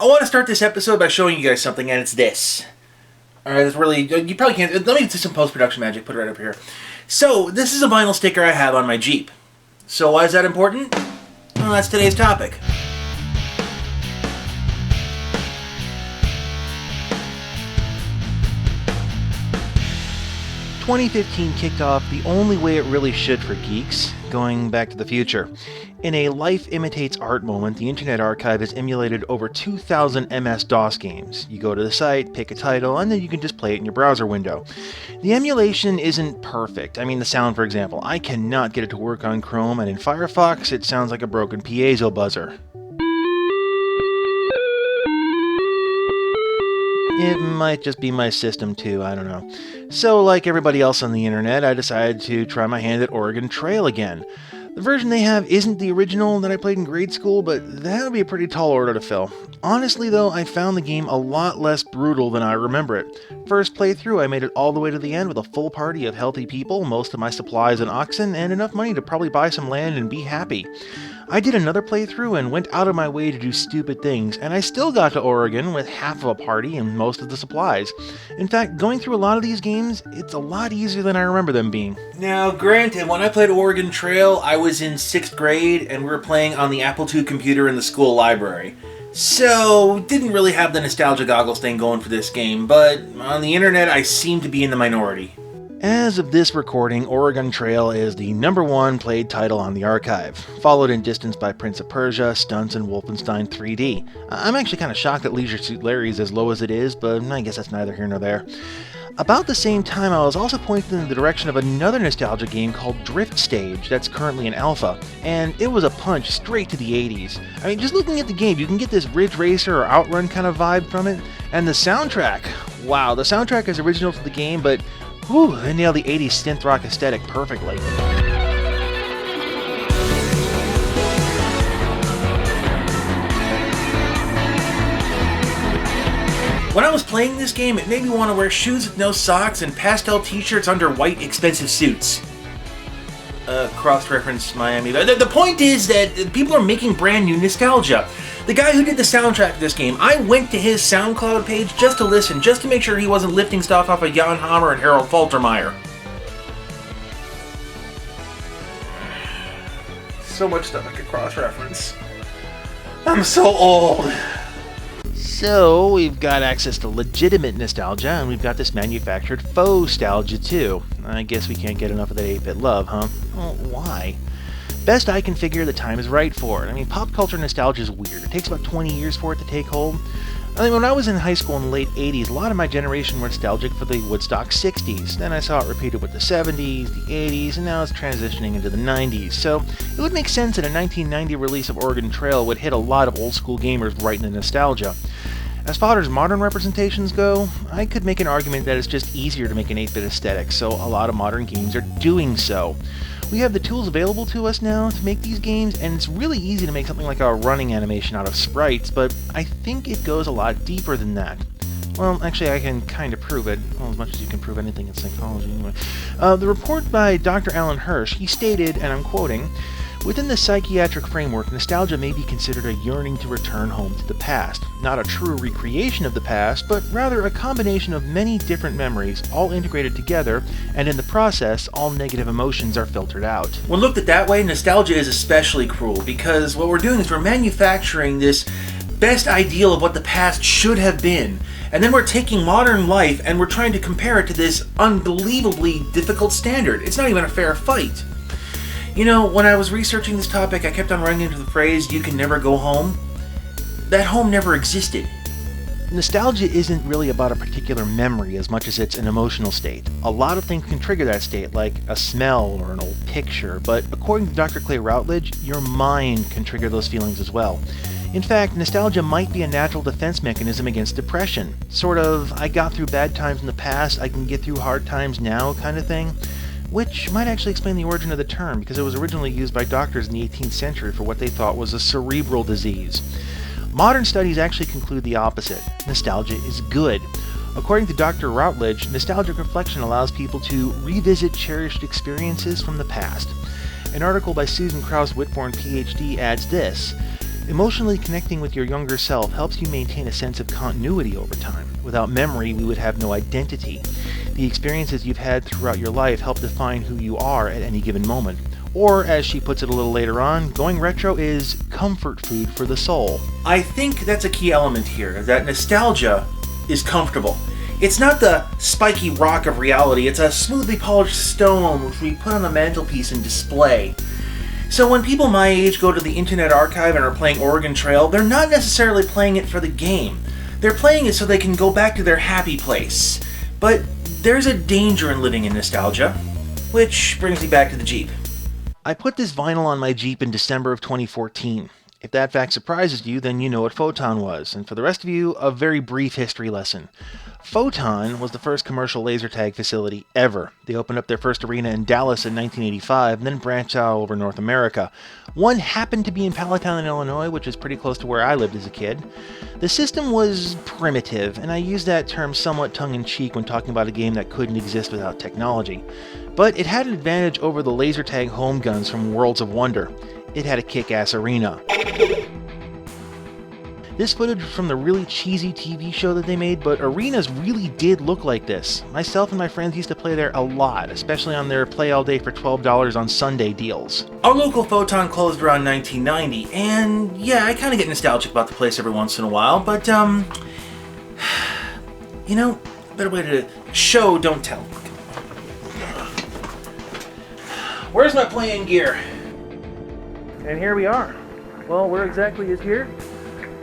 I want to start this episode by showing you guys something, and it's this. Alright, it's really... You probably can't... Let me do some post-production magic. Put it right up here. So, this is a vinyl sticker I have on my Jeep. So why is that important? Well, that's today's topic. 2015 kicked off the only way it really should for geeks, going back to the future. In a life imitates art moment, the Internet Archive has emulated over 2,000 MS-DOS games. You go to the site, pick a title, and then you can just play it in your browser window. The emulation isn't perfect. I mean, the sound, for example. I cannot get it to work on Chrome, and in Firefox, it sounds like a broken piezo buzzer. It might just be my system too, I don't know. So, like everybody else on the internet, I decided to try my hand at Oregon Trail again. The version they have isn't the original that I played in grade school, but that would be a pretty tall order to fill. Honestly though, I found the game a lot less brutal than I remember it. First playthrough, I made it all the way to the end with a full party of healthy people, most of my supplies and oxen, and enough money to probably buy some land and be happy. I did another playthrough and went out of my way to do stupid things, and I still got to Oregon with half of a party and most of the supplies. In fact, going through a lot of these games, it's a lot easier than I remember them being. Now, granted, when I played Oregon Trail, I was in 6th grade, and we were playing on the Apple II computer in the school library. So, didn't really have the nostalgia goggles thing going for this game, but on the internet, I seem to be in the minority. As of this recording, Oregon Trail is the #1 played title on the archive, followed in distance by Prince of Persia, Stunts, and Wolfenstein 3D. I'm actually kind of shocked that Leisure Suit Larry's as low as it is, but I guess that's neither here nor there. About the same time, I was also pointed in the direction of another nostalgia game called Drift Stage that's currently in alpha, and it was a punch straight to the 80s. I mean, just looking at the game, you can get this Ridge Racer or Outrun kind of vibe from it, and the soundtrack. Wow, the soundtrack is original to the game, but whew, they nailed the 80s synth rock aesthetic perfectly. When I was playing this game, it made me want to wear shoes with no socks and pastel t-shirts under white expensive suits. Cross-reference Miami. The point is that people are making brand new nostalgia. The guy who did the soundtrack of this game, I went to his SoundCloud page just to listen, just to make sure he wasn't lifting stuff off of Jan Hammer and Harold Faltermeyer. So much stuff I could cross-reference. I'm so old. So, we've got access to legitimate nostalgia, and we've got this manufactured faux-stalgia too. I guess we can't get enough of that 8-bit love, huh? Well, why? Best I can figure, the time is right for it. I mean, pop culture nostalgia is weird. It takes about 20 years for it to take hold. I mean, when I was in high school in the late 80s, a lot of my generation were nostalgic for the Woodstock 60s. Then I saw it repeated with the 70s, the 80s, and now it's transitioning into the 90s. So, it would make sense that a 1990 release of Oregon Trail would hit a lot of old school gamers right in the nostalgia. As far as modern representations go, I could make an argument that it's just easier to make an 8-bit aesthetic, so a lot of modern games are doing so. We have the tools available to us now to make these games, and it's really easy to make something like a running animation out of sprites, but I think it goes a lot deeper than that. Well, actually, I can kind of prove it, well, as much as you can prove anything in psychology anyway. The report by Dr. Alan Hirsch, he stated, and I'm quoting, "Within the psychiatric framework, nostalgia may be considered a yearning to return home to the past. Not a true recreation of the past, but rather a combination of many different memories, all integrated together, and in the process, all negative emotions are filtered out." When looked at that way, nostalgia is especially cruel, because what we're doing is we're manufacturing this best ideal of what the past should have been, and then we're taking modern life and we're trying to compare it to this unbelievably difficult standard. It's not even a fair fight. You know, when I was researching this topic, I kept on running into the phrase, "you can never go home." That home never existed. Nostalgia isn't really about a particular memory as much as it's an emotional state. A lot of things can trigger that state, like a smell or an old picture, but according to Dr. Clay Routledge, your mind can trigger those feelings as well. In fact, nostalgia might be a natural defense mechanism against depression. Sort of, I got through bad times in the past, I can get through hard times now kind of thing. Which might actually explain the origin of the term, because it was originally used by doctors in the 18th century for what they thought was a cerebral disease. Modern studies actually conclude the opposite. Nostalgia is good. According to Dr. Routledge, nostalgic reflection allows people to revisit cherished experiences from the past. An article by Susan Krauss Whitborn, PhD, adds this: Emotionally connecting with your younger self helps you maintain a sense of continuity over time. Without memory, we would have no identity. The experiences you've had throughout your life help define who you are at any given moment. Or, as she puts it a little later on, going retro is comfort food for the soul. I think that's a key element here, that nostalgia is comfortable. It's not the spiky rock of reality, it's a smoothly polished stone which we put on the mantelpiece and display. So when people my age go to the Internet Archive and are playing Oregon Trail, they're not necessarily playing it for the game. They're playing it so they can go back to their happy place. But there's a danger in living in nostalgia, which brings me back to the Jeep. I put this vinyl on my Jeep in December of 2014. If that fact surprises you, then you know what Photon was, and for the rest of you, a very brief history lesson. Photon was the first commercial laser tag facility ever. They opened up their first arena in Dallas in 1985, and then branched out all over North America. One happened to be in Palatine, Illinois, which is pretty close to where I lived as a kid. The system was primitive, and I use that term somewhat tongue-in-cheek when talking about a game that couldn't exist without technology. But it had an advantage over the laser tag home guns from Worlds of Wonder. It had a kick-ass arena. This footage was from the really cheesy TV show that they made, but arenas really did look like this. Myself and my friends used to play there a lot, especially on their play all day for $12 on Sunday deals. Our local Photon closed around 1990, and yeah, I kind of get nostalgic about the place every once in a while, but you know, better way to show, don't tell. Where's my playing gear? And here we are. Well, where exactly is here?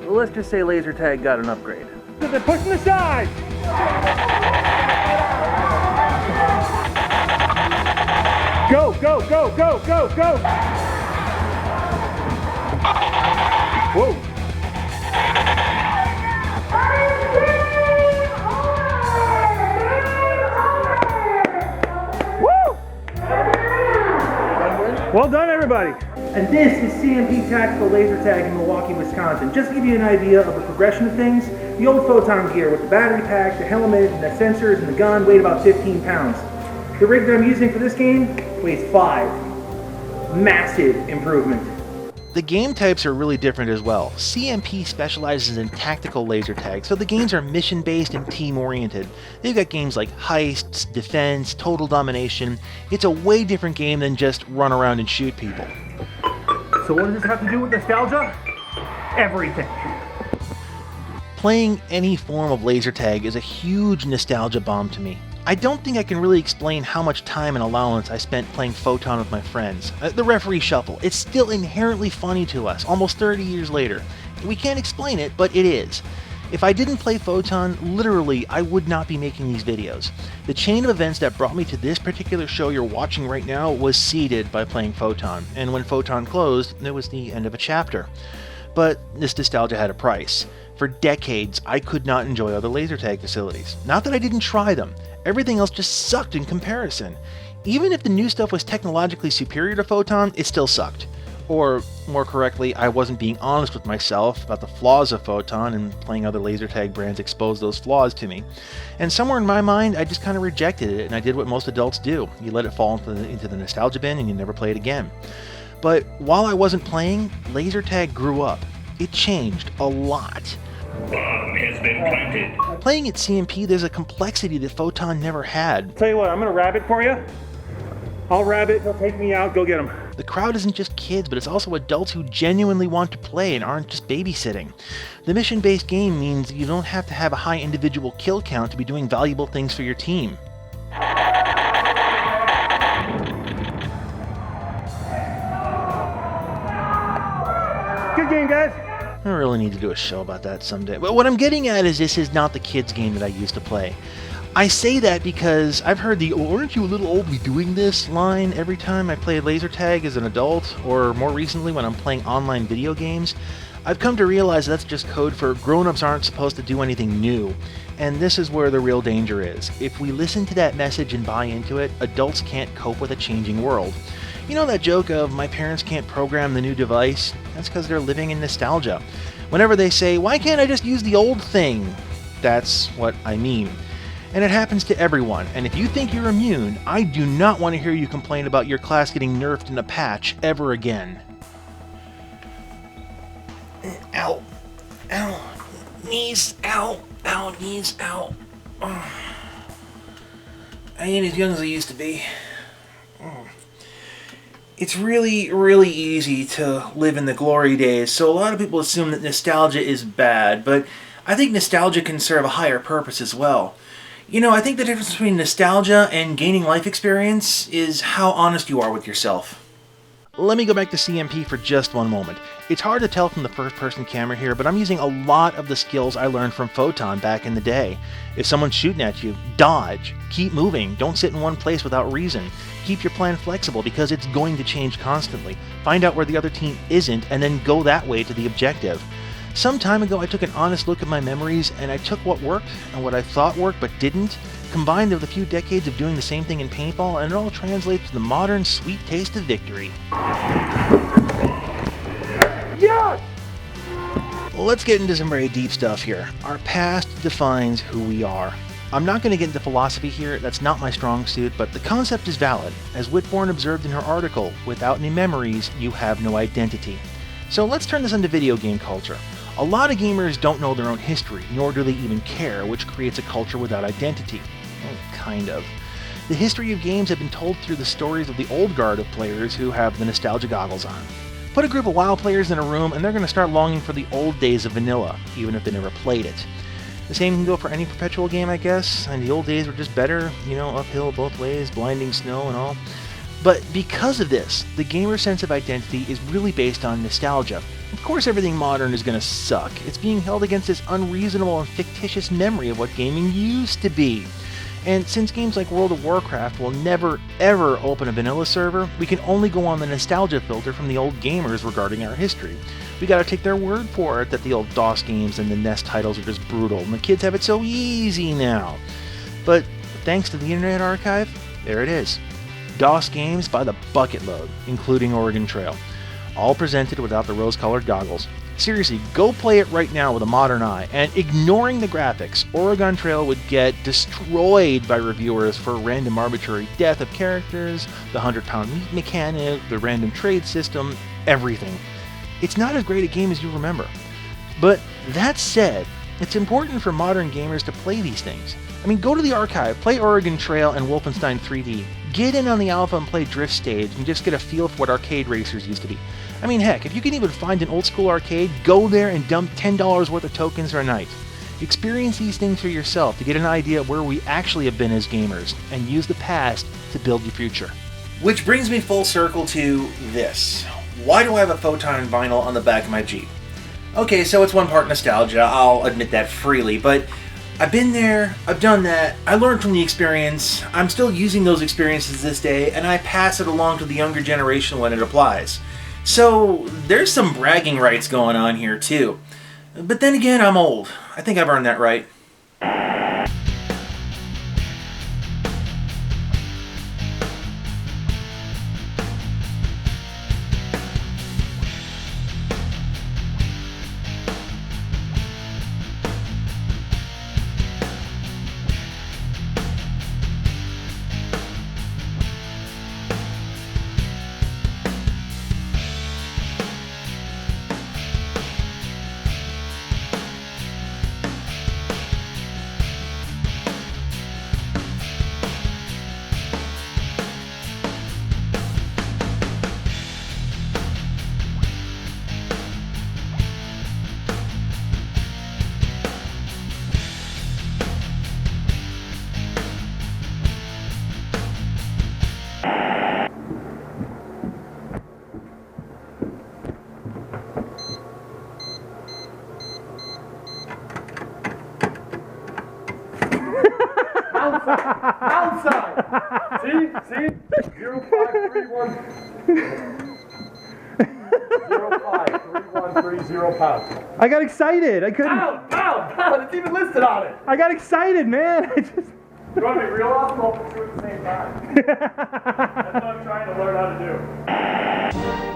Well, let's just say laser tag got an upgrade. They're pushing aside! Go, go, go, go, go, go! Whoa! Woo! Well done, everybody! And this is CMP Tactical Laser Tag in Milwaukee, Wisconsin. Just to give you an idea of the progression of things, the old Photon gear with the battery pack, the helmet, and the sensors, and the gun weighed about 15 pounds. The rig that I'm using for this game weighs 5. Massive improvement. The game types are really different as well. CMP specializes in tactical laser tag, so the games are mission-based and team-oriented. They've got games like heists, defense, total domination. It's a way different game than just run around and shoot people. So what does this have to do with nostalgia? Everything. Playing any form of laser tag is a huge nostalgia bomb to me. I don't think I can really explain how much time and allowance I spent playing Photon with my friends. The referee shuffle, it's still inherently funny to us, almost 30 years later. We can't explain it, but it is. If I didn't play Photon, literally, I would not be making these videos. The chain of events that brought me to this particular show you're watching right now was seeded by playing Photon, and when Photon closed, it was the end of a chapter. But this nostalgia had a price. For decades, I could not enjoy other laser tag facilities. Not that I didn't try them. Everything else just sucked in comparison. Even if the new stuff was technologically superior to Photon, it still sucked. Or, more correctly, I wasn't being honest with myself about the flaws of Photon, and playing other laser tag brands exposed those flaws to me. And somewhere in my mind, I just kind of rejected it, and I did what most adults do. You let it fall into the nostalgia bin, and you never play it again. But while I wasn't playing, laser tag grew up. It changed a lot. Bomb has been planted. Playing at CMP, there's a complexity that Photon never had. Tell you what, I'm gonna rab it for you. I'll rab it, he'll take me out, go get him. The crowd isn't just kids, but it's also adults who genuinely want to play and aren't just babysitting. The mission-based game means you don't have to have a high individual kill count to be doing valuable things for your team. Good game, guys. I really need to do a show about that someday. But what I'm getting at is this is not the kids' game that I used to play. I say that because I've heard the "oh, aren't you a little old to be doing this" line every time I play laser tag as an adult, or more recently when I'm playing online video games. I've come to realize that's just code for grown-ups aren't supposed to do anything new. And this is where the real danger is. If we listen to that message and buy into it, adults can't cope with a changing world. You know that joke of my parents can't program the new device? That's because they're living in nostalgia. Whenever they say, why can't I just use the old thing? That's what I mean. And it happens to everyone, and if you think you're immune, I do not want to hear you complain about your class getting nerfed in a patch ever again. Knees, ow, ow, knees, ow. I ain't as young as I used to be. It's really, really easy to live in the glory days, so a lot of people assume that nostalgia is bad, but I think nostalgia can serve a higher purpose as well. You know, I think the difference between nostalgia and gaining life experience is how honest you are with yourself. Let me go back to CMP for just one moment. It's hard to tell from the first-person camera here, but I'm using a lot of the skills I learned from Photon back in the day. If someone's shooting at you, dodge, keep moving, don't sit in one place without reason. Keep your plan flexible because it's going to change constantly. Find out where the other team isn't and then go that way to the objective. Some time ago I took an honest look at my memories and I took what worked and what I thought worked but didn't, combined with a few decades of doing the same thing in paintball, and it all translates to the modern sweet taste of victory. Yes! Let's get into some very deep stuff here. Our past defines who we are. I'm not going to get into philosophy here, that's not my strong suit, but the concept is valid. As Whitbourne observed in her article, without any memories, you have no identity. So let's turn this into video game culture. A lot of gamers don't know their own history, nor do they even care, which creates a culture without identity. Well, kind of. The history of games have been told through the stories of the old guard of players who have the nostalgia goggles on. Put a group of WoW players in a room and they're going to start longing for the old days of vanilla, even if they never played it. The same can go for any perpetual game, I guess, and the old days were just better, you know, uphill both ways, blinding snow and all. But because of this, the gamer's sense of identity is really based on nostalgia. Of course everything modern is going to suck. It's being held against this unreasonable and fictitious memory of what gaming used to be. And since games like World of Warcraft will never ever open a vanilla server, we can only go on the nostalgia filter from the old gamers regarding our history. We gotta take their word for it that the old DOS games and the NES titles are just brutal, and the kids have it so easy now. But thanks to the Internet Archive, there it is. DOS games by the bucket load, including Oregon Trail. All presented without the rose-colored goggles. Seriously, go play it right now with a modern eye, and ignoring the graphics, Oregon Trail would get destroyed by reviewers for random arbitrary death of characters, the 100-pound meat mechanic, the random trade system, everything. It's not as great a game as you remember. But that said, it's important for modern gamers to play these things. I mean, go to the archive, play Oregon Trail and Wolfenstein 3D, get in on the alpha and play Drift Stage, and just get a feel for what arcade racers used to be. I mean, heck, if you can even find an old school arcade, go there and dump $10 worth of tokens for a night. Experience these things for yourself to get an idea of where we actually have been as gamers, and use the past to build your future. Which brings me full circle to this. Why do I have a Photon vinyl on the back of my Jeep? Okay, so it's one part nostalgia, I'll admit that freely, but I've been there, I've done that, I learned from the experience, I'm still using those experiences this day, and I pass it along to the younger generation when it applies. So there's some bragging rights going on here too. But then again, I'm old. I think I've earned that right. Outside! See? 0531. 053130 pounds. I got excited. I couldn't. Pound! It's even listed on it. I got excited, man. I just. You want to be real awesome? I'll put two at the same time. That's what I'm trying to learn how to do.